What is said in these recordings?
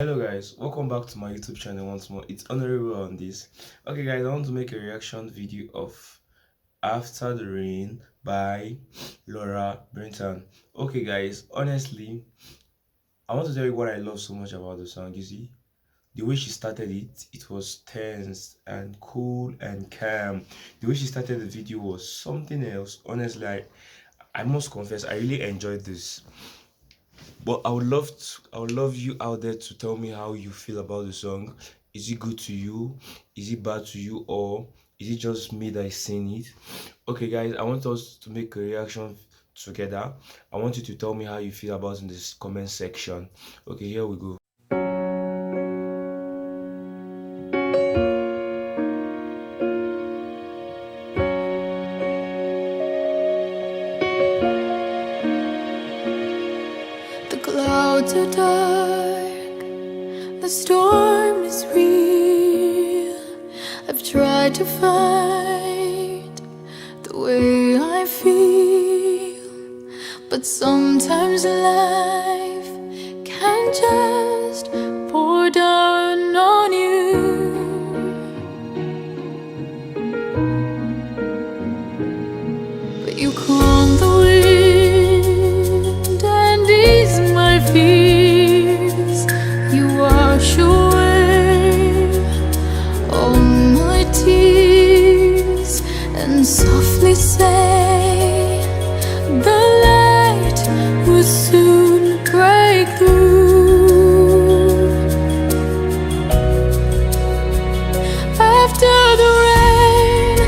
Hello guys, welcome back to my YouTube channel once more. It's honorable on this. Okay guys, I want to make a reaction video of After the Rain by BRETAN. Okay guys, honestly, I want to tell you what I love so much about the song. You see, the way she started it was tense and cool and calm. The way she started the video was something else. Honestly, I must confess, I really enjoyed this. But I would love you out there to tell me how you feel about the song. Is it good to you? Is it bad to you? Or is it just me that is saying it? Okay, guys, I want us to make a reaction together. I want you to tell me how you feel about in this comment section. Okay, here we go. The clouds are dark, the storm is real. I've tried to fight the way I feel, but sometimes life can just pour down on you. But you calm the wind and ease my fears. You wash away all my tears and softly say the light will soon break through. After the rain,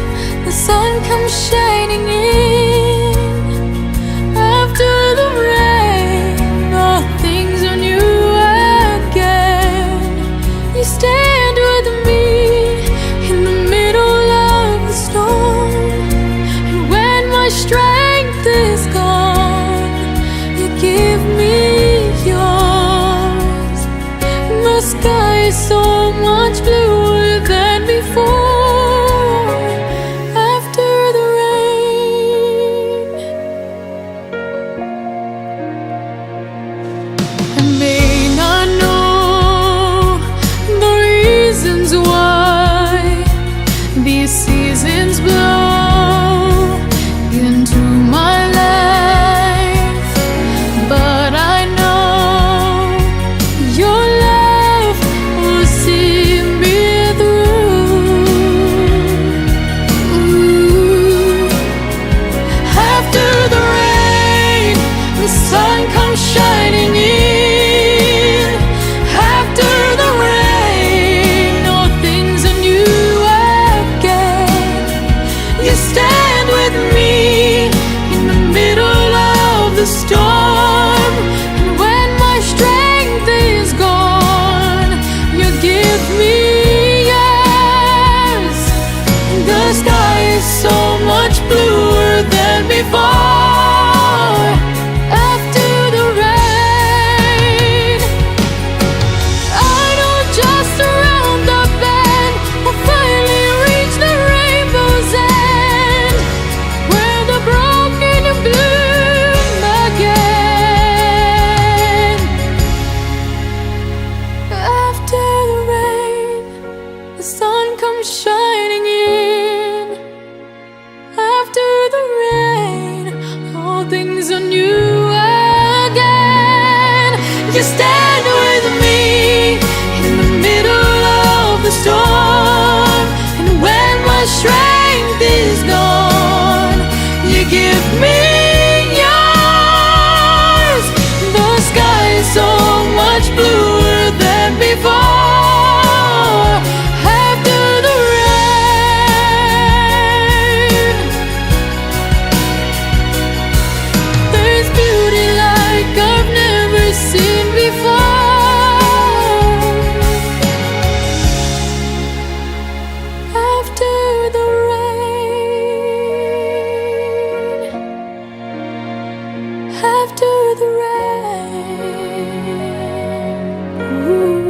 the sun comes shining in. After the rain, all things are new again. You stand with me in the middle of the storm, and when my strength is gone, you give me yours. The sky is so much bluer than before. After the rain, I may not know the reasons why these seasons blow into my life, but I know your love will see me through. Ooh. After the rain, the sun comes shining in. After the rain, all things are new again. You stand with me in the middle of the storm, and when my strength is gone, you give me yours. The sky is so much bluer than before. After the rain, I know just around the bend we'll finally reach the rainbow's end, where the broken bloom again. After the rain, the sun comes shining in. After the rain, all things are new again. You stand with me in the middle of the storm, and when my strength is gone, you give me yours. The sky is so much bluer than before. After the rain, there's beauty like I've never seen before. After the rain, after the rain. Ooh.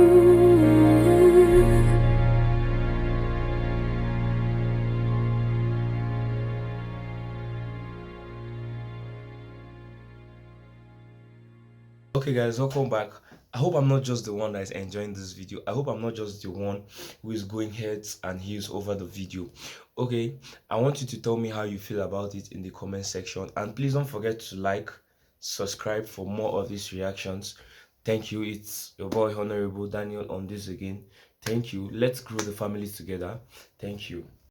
Okay guys, welcome back. I hope I'm not just the one that is enjoying this video. I hope I'm not just the one who is going heads and heels over the video. Okay, I want you to tell me how you feel about it in the comment section, and please don't forget to like, subscribe for more of these reactions. Thank you. It's your boy Honorable Daniel on this again. Thank you. Let's grow the family together. Thank you.